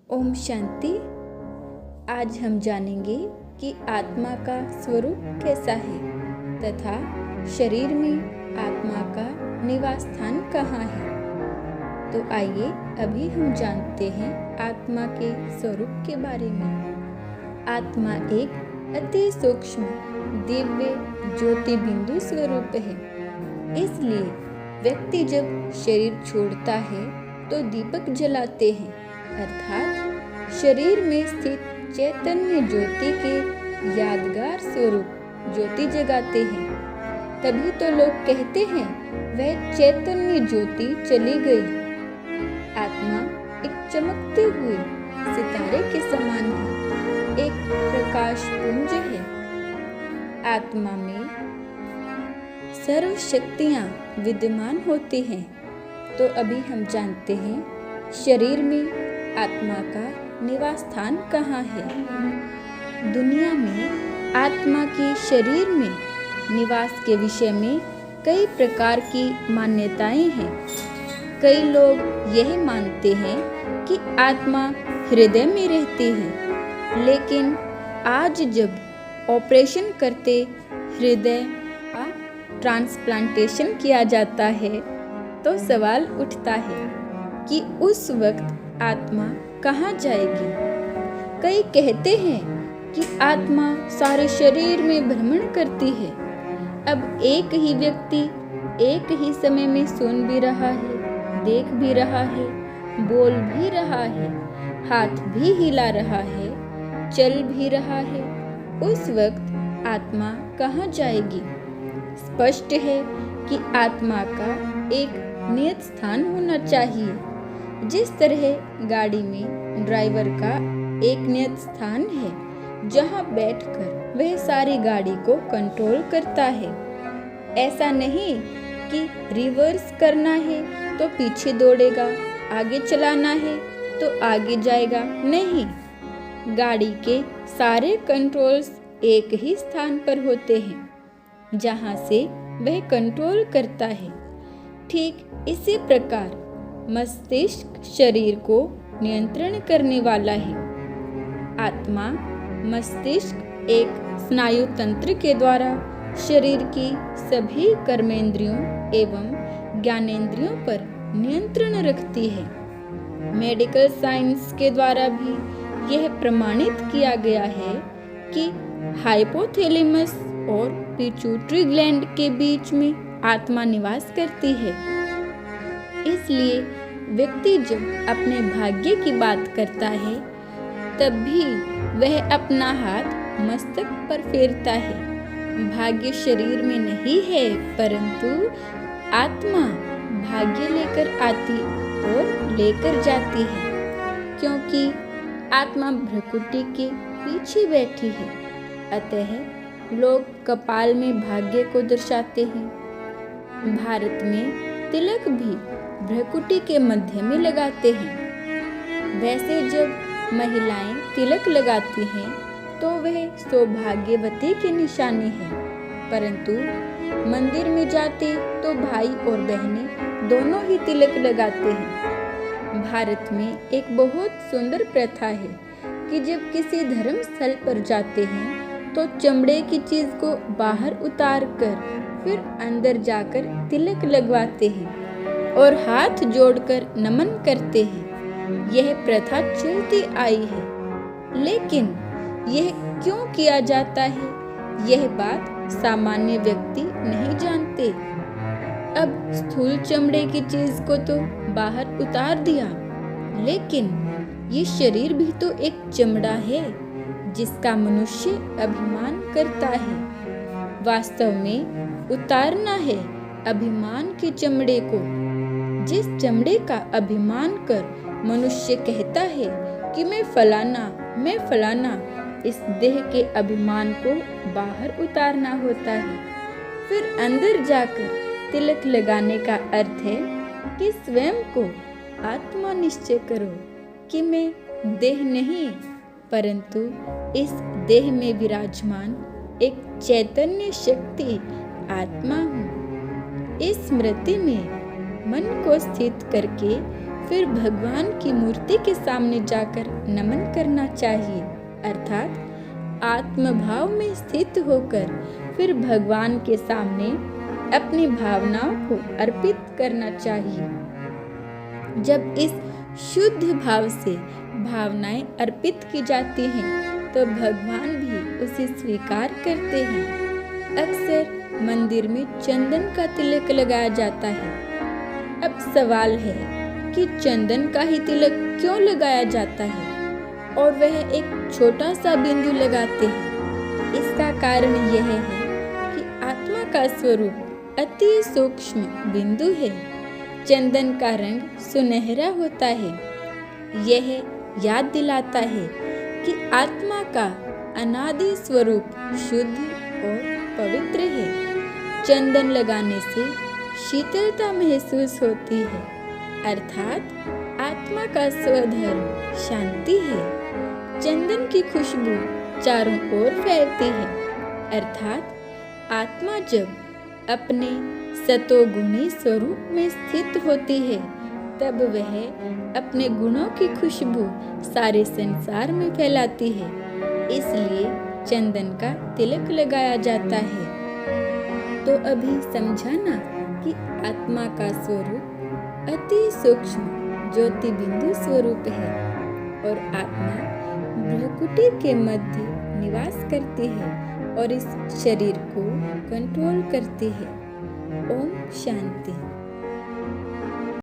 ओम शांति। आज हम जानेंगे कि आत्मा का स्वरूप कैसा है तथा शरीर में आत्मा का निवास स्थान कहाँ है। तो आइए अभी हम जानते हैं आत्मा के स्वरूप के बारे में। आत्मा एक अति सूक्ष्म दिव्य ज्योति बिंदु स्वरूप है। इसलिए व्यक्ति जब शरीर छोड़ता है तो दीपक जलाते हैं, अर्थात शरीर में स्थित चैतन्य ज्योति के यादगार स्वरूप ज्योति जगाते हैं। तभी तो लोग कहते हैं वह चैतन्य ज्योति चली गई। आत्मा एक चमकते हुए सितारे के समान है, एक प्रकाश पुंज है। आत्मा में सर्व शक्तियाँ विद्यमान होती हैं। तो अभी हम जानते हैं शरीर में आत्मा का निवास स्थान कहाँ है। दुनिया में आत्मा की शरीर में निवास के विषय में कई प्रकार की मान्यताएं हैं। कई लोग यह मानते हैं कि आत्मा हृदय में रहती है, लेकिन आज जब ऑपरेशन करते हृदय का ट्रांसप्लांटेशन किया जाता है तो सवाल उठता है कि उस वक्त आत्मा कहाँ जाएगी। कई कहते हैं कि आत्मा सारे शरीर में भ्रमण करती है। अब एक ही व्यक्ति एक ही समय में सुन भी रहा है, देख भी रहा है, बोल भी रहा है, हाथ भी हिला रहा है, चल भी रहा है। उस वक्त आत्मा कहाँ जाएगी। स्पष्ट है कि आत्मा का एक नियत स्थान होना चाहिए। जिस तरह गाड़ी में ड्राइवर का एक नियत स्थान है जहां बैठकर वह सारी गाड़ी को कंट्रोल करता है। ऐसा नहीं कि रिवर्स करना है तो पीछे दौड़ेगा, आगे चलाना है तो आगे जाएगा। नहीं, गाड़ी के सारे कंट्रोल्स एक ही स्थान पर होते हैं जहां से वह कंट्रोल करता है। ठीक इसी प्रकार मस्तिष्क शरीर को नियंत्रण करने वाला है। आत्मा मस्तिष्क एक स्नायु तंत्र के द्वारा शरीर की सभी कर्मेंद्रियों एवं ज्ञानेंद्रियों पर नियंत्रण रखती है। मेडिकल साइंस के द्वारा भी यह प्रमाणित किया गया है कि हाइपोथैलेमस और पिट्यूटरी ग्लैंड के बीच में आत्मा निवास करती है। इसलिए व्यक्ति जब अपने भाग्य की बात करता है तब भी वह अपना हाथ मस्तक पर फेरता है। भाग्य शरीर में नहीं है, परंतु आत्मा भाग्य लेकर आती और लेकर जाती है, क्योंकि आत्मा भ्रकुटी के पीछे बैठी है। अतः लोग कपाल में भाग्य को दर्शाते हैं। भारत में तिलक भी भ्रकुटी के मध्य में लगाते हैं। वैसे जब महिलाएं तिलक लगाती हैं तो वह सौभाग्यवती की निशानी है, परंतु मंदिर में जाते तो भाई और बहनें दोनों ही तिलक लगाते हैं। भारत में एक बहुत सुंदर प्रथा है कि जब किसी धर्म स्थल पर जाते हैं तो चमड़े की चीज को बाहर उतार कर फिर अंदर जाकर तिलक लगवाते हैं और हाथ जोड़कर नमन करते हैं। यह प्रथा चलती आई है, लेकिन यह क्यों किया जाता है, यह बात सामान्य व्यक्ति नहीं जानते। अब स्थूल चमड़े की चीज को तो बाहर उतार दिया, लेकिन ये शरीर भी तो एक चमड़ा है जिसका मनुष्य अभिमान करता है। वास्तव में उतारना है अभिमान के चमड़े को। जिस चमड़े का अभिमान कर मनुष्य कहता है कि मैं फलाना, इस देह के अभिमान को बाहर उतारना होता है। फिर अंदर जाकर तिलक लगाने का अर्थ है कि स्वयं को आत्मा निश्चय करो कि मैं देह नहीं, परंतु इस देह में विराजमान एक चैतन्य शक्ति आत्मा हूँ। इस स्मृति में मन को स्थित करके फिर भगवान की मूर्ति के सामने जाकर नमन करना चाहिए, अर्थात आत्मभाव में स्थित होकर फिर भगवान के सामने अपनी भावनाओं को अर्पित करना चाहिए। जब इस शुद्ध भाव से भावनाएं अर्पित की जाती हैं तो भगवान भी उसे स्वीकार करते हैं। अक्सर मंदिर में चंदन का तिलक लगाया जाता है। अब सवाल है कि चंदन का ही तिलक क्यों लगाया जाता है और वह एक छोटा सा बिंदु लगाते हैं? इसका कारण यह है कि आत्मा का स्वरूप अति सूक्ष्म बिंदु है। चंदन का रंग सुनहरा होता है। यह याद दिलाता है कि आत्मा का अनादि स्वरूप शुद्ध और पवित्र है। चंदन लगाने से शीतलता महसूस होती है, अर्थात आत्मा का स्वधर्म शांति है। चंदन की खुशबू चारों ओर फैलती है, अर्थात आत्मा जब अपने सतोगुणी स्वरूप में स्थित होती है तब वह अपने गुणों की खुशबू सारे संसार में फैलाती है। इसलिए चंदन का तिलक लगाया जाता है। तो अभी समझा ना कि आत्मा का स्वरूप अति सूक्ष्म ज्योति बिंदु स्वरूप है और आत्मा भ्रुकुटी के मध्य निवास करती है और इस शरीर को कंट्रोल करती है। ओम शांति।